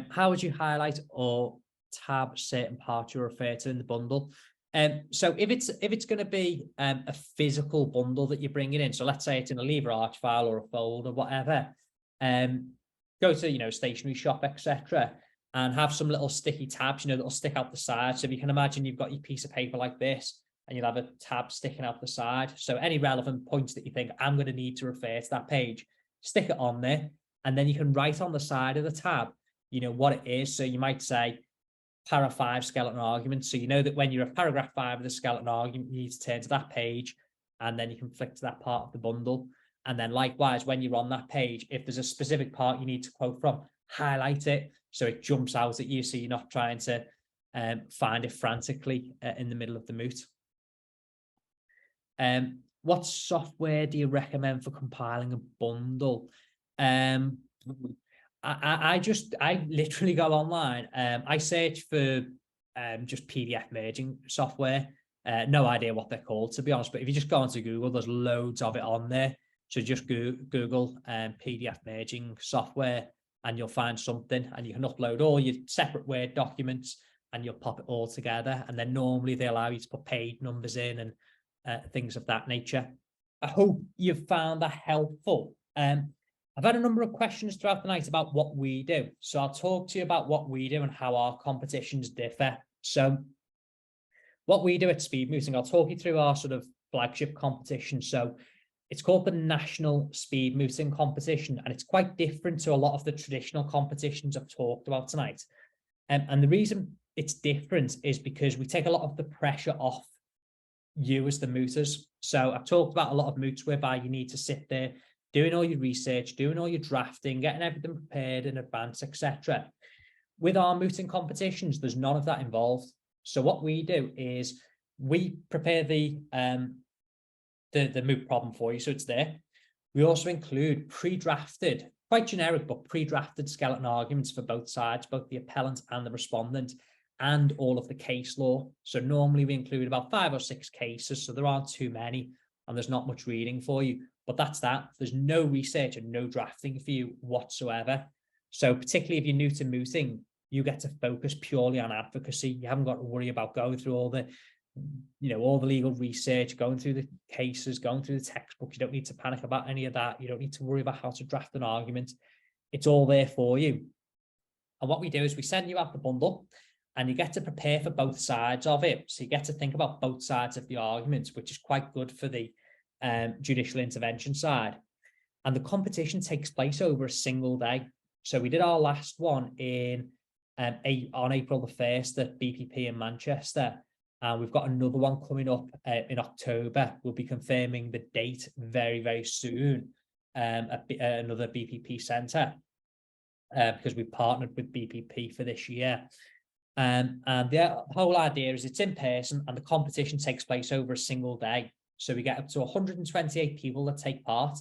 How would you highlight or tab certain parts you refer to in the bundle? So if it's going to be a physical bundle that you're bringing in, so let's say it's in a lever arch file or a folder, whatever, Go to, stationery shop, etc., and have some little sticky tabs, that'll stick out the side. So if you can imagine, you've got your piece of paper like this, and you'll have a tab sticking out the side. So any relevant points that you think, I'm going to need to refer to that page, stick it on there. And then you can write on the side of the tab, what it is. So you might say para 5 skeleton argument. So you know that when you're at paragraph 5 of the skeleton argument, you need to turn to that page, and then you can flick to that part of the bundle. And then likewise, when you're on that page, if there's a specific part you need to quote from, highlight it so it jumps out at you, so you're not trying to find it frantically in the middle of the moot. What software do you recommend for compiling a bundle? I literally go online. I search for just PDF merging software. No idea what they're called, to be honest, but if you just go onto Google, there's loads of it on there. So just Google PDF merging software, and you'll find something, and you can upload all your separate Word documents, and you'll pop it all together. And then normally they allow you to put page numbers in and things of that nature. I hope you've found that helpful. I've had a number of questions throughout the night about what we do. So I'll talk to you about what we do and how our competitions differ. So what we do at Speed Mooting, I'll talk you through our sort of flagship competition. So it's called the National Speed Mooting Competition, and it's quite different to a lot of the traditional competitions I've talked about tonight. And the reason it's different is because we take a lot of the pressure off you as the mooters. So I've talked about a lot of moots whereby you need to sit there doing all your research, doing all your drafting, getting everything prepared in advance, etc. With our mooting competitions, there's none of that involved. So what we do is we prepare the moot problem for you, so it's there. We also include pre-drafted, quite generic, but pre-drafted skeleton arguments for both sides, both the appellant and the respondent, and all of the case law. So normally we include about 5 or 6 cases, so there aren't too many, and there's not much reading for you. But that's that. There's no research and no drafting for you whatsoever. So particularly if you're new to mooting, you get to focus purely on advocacy. You haven't got to worry about going through all the legal research, going through the cases, going through the textbooks. You don't need to panic about any of that. You don't need to worry about how to draft an argument. It's all there for you. And what we do is we send you out the bundle, and you get to prepare for both sides of it. So you get to think about both sides of the argument, which is quite good for the judicial intervention side. And the competition takes place over a single day. So we did our last one on April the 1st at BPP in Manchester. And we've got another one coming up in October. We'll be confirming the date very, very soon at another BPP centre because we've partnered with BPP for this year. And the whole idea is it's in person, and the competition takes place over a single day. So we get up to 128 people that take part.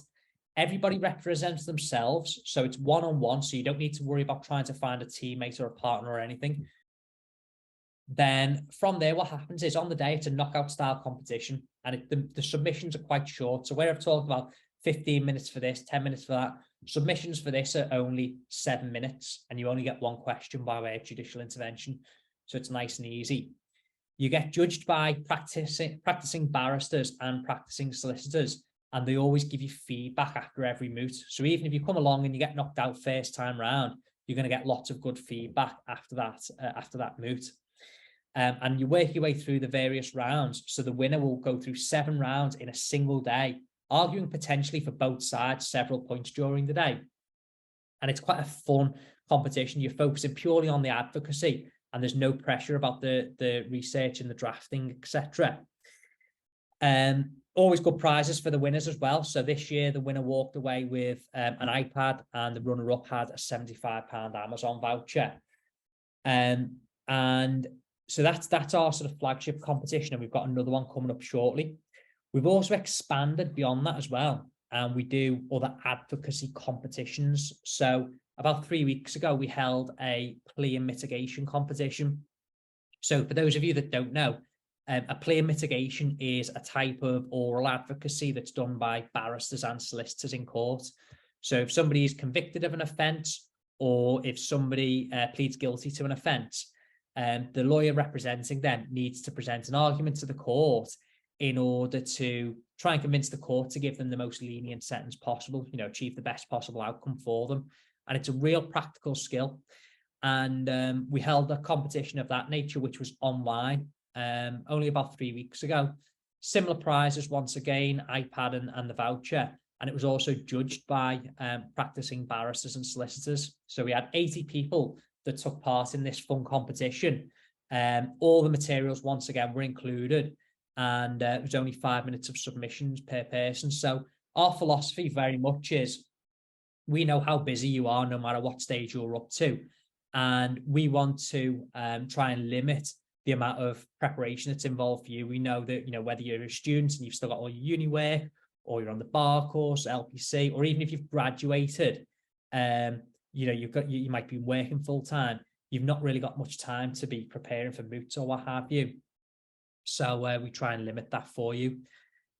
Everybody represents themselves. So it's one-on-one. So you don't need to worry about trying to find a teammate or a partner or anything. Then from there, what happens is on the day, it's a knockout style competition, and the submissions are quite short. So where I've talked about 15 minutes for this, 10 minutes for that, submissions for this are only 7 minutes, and you only get one question by way of judicial intervention. So it's nice and easy. You get judged by practicing barristers and practicing solicitors, and they always give you feedback after every moot. So even if you come along and you get knocked out first time round, you're going to get lots of good feedback after that moot. And you work your way through the various rounds. So the winner will go through 7 rounds in a single day, arguing potentially for both sides several points during the day. And it's quite a fun competition. You're focusing purely on the advocacy, and there's no pressure about the research and the drafting, etc. Always good prizes for the winners as well. So this year, the winner walked away with an iPad, and the runner-up had a £75 Amazon voucher. And so that's our sort of flagship competition, and we've got another one coming up shortly. We've also expanded beyond that as well, and we do other advocacy competitions. So about 3 weeks ago, we held a plea and mitigation competition. So for those of you that don't know, a plea and mitigation is a type of oral advocacy that's done by barristers and solicitors in court. So if somebody is convicted of an offence, or if somebody pleads guilty to an offence, the lawyer representing them needs to present an argument to the court in order to try and convince the court to give them the most lenient sentence possible, achieve the best possible outcome for them. And it's a real practical skill. And we held a competition of that nature, which was online, only about 3 weeks ago. Similar prizes, once again, iPad and the voucher. And it was also judged by practicing barristers and solicitors. So we had 80 people that took part in this fun competition. All the materials, once again, were included. And it was only 5 minutes of submissions per person. So our philosophy very much is, we know how busy you are, no matter what stage you're up to. And we want to try and limit the amount of preparation that's involved for you. We know that, whether you're a student and you've still got all your uni work, or you're on the bar course, LPC, or even if you've graduated, you might be working full time. You've not really got much time to be preparing for moots or what have you. So we try and limit that for you.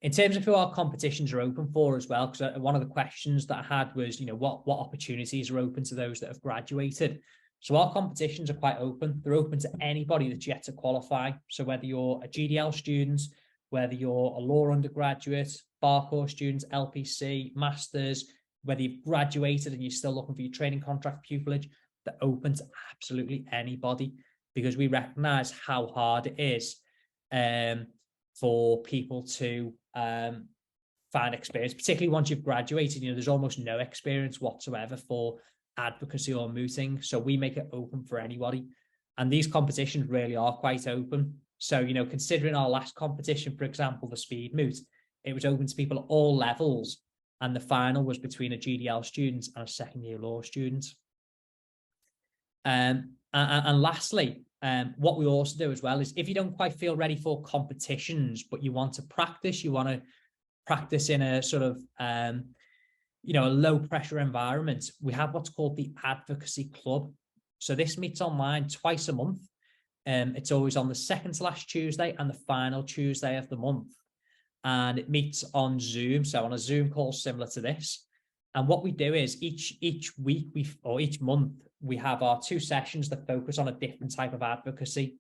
In terms of who our competitions are open for as well, because one of the questions that I had was, what opportunities are open to those that have graduated. So our competitions are quite open. They're open to anybody that's yet to qualify. So whether you're a GDL student, whether you're a law undergraduate, bar course students, LPC, masters, whether you've graduated and you're still looking for your training contract pupillage, they're open to absolutely anybody, because we recognise how hard it is for people to find experience, particularly once you've graduated. There's almost no experience whatsoever for advocacy or mooting. So we make it open for anybody. And these competitions really are quite open. So, considering our last competition, for example, the Speed Moot, it was open to people at all levels. And the final was between a GDL student and a second-year law student. And lastly, what we also do as well is, if you don't quite feel ready for competitions, but you want to practice, you want to practice in a sort of, a low pressure environment, we have what's called the Advocacy Club. So this meets online twice a month. It's always on the second to last Tuesday and the final Tuesday of the month. And it meets on Zoom, so on a Zoom call similar to this. And what we do is each week or each month, we have our 2 sessions that focus on a different type of advocacy.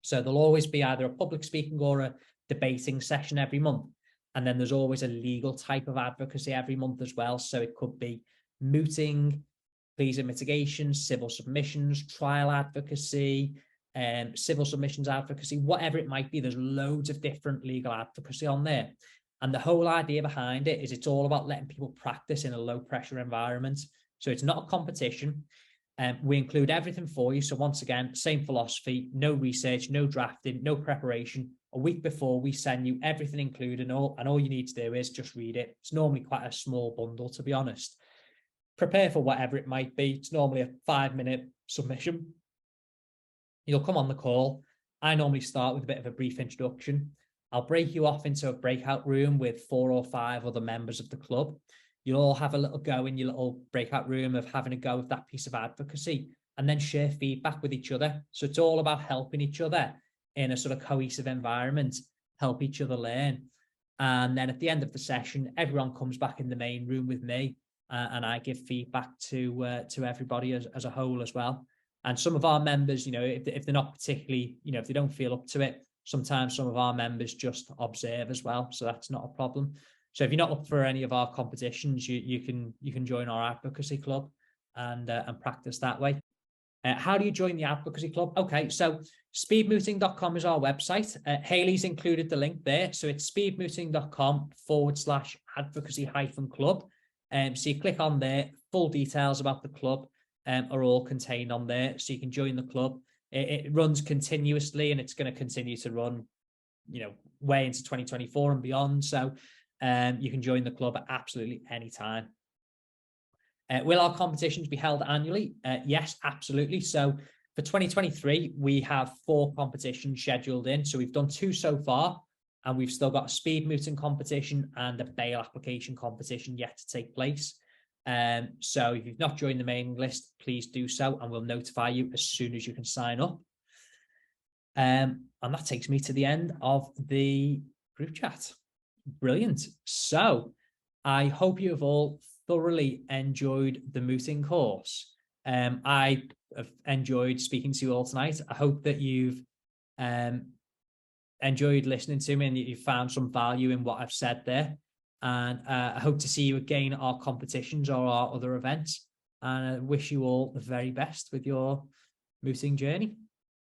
So there'll always be either a public speaking or a debating session every month. And then there's always a legal type of advocacy every month as well. So it could be mooting, pleas and mitigation, civil submissions, trial advocacy, civil submissions advocacy, whatever it might be. There's loads of different legal advocacy on there. And the whole idea behind it is it's all about letting people practice in a low pressure environment. So it's not a competition. We include everything for you. So once again, same philosophy, no research, no drafting, no preparation. A week before, we send you everything included, and all you need to do is just read it. It's normally quite a small bundle, to be honest. Prepare for whatever it might be. It's normally a 5-minute submission. You'll come on the call. I normally start with a bit of a brief introduction. I'll break you off into a breakout room with 4 or 5 other members of the club. You'll all have a little go in your little breakout room of having a go with that piece of advocacy, and then share feedback with each other. So it's all about helping each other in a sort of cohesive environment, help each other learn. And then at the end of the session, everyone comes back in the main room with me, and I give feedback to everybody as a whole as well. And some of our members, if they're not particularly, if they don't feel up to it, sometimes some of our members just observe as well. So that's not a problem. So if you're not up for any of our competitions, you can join our advocacy club and practice that way. How do you join the advocacy club? Okay, so speedmooting.com is our website. Hayley's included the link there. So it's speedmooting.com/advocacy-club. So you click on there, full details about the club are all contained on there. So you can join the club. It runs continuously, and it's going to continue to run, way into 2024 and beyond. So you can join the club at absolutely any time. Will our competitions be held annually? Yes, absolutely. So for 2023, we have 4 competitions scheduled in. So we've done 2 so far, and we've still got a speed mooting competition and a bail application competition yet to take place. So if you've not joined the mailing list, please do so, and we'll notify you as soon as you can sign up. And that takes me to the end of the group chat. Brilliant. So I hope you have all thoroughly enjoyed the mooting course. I have enjoyed speaking to you all tonight. I hope that you've enjoyed listening to me and that you found some value in what I've said there. And I hope to see you again at our competitions or our other events. And I wish you all the very best with your mooting journey.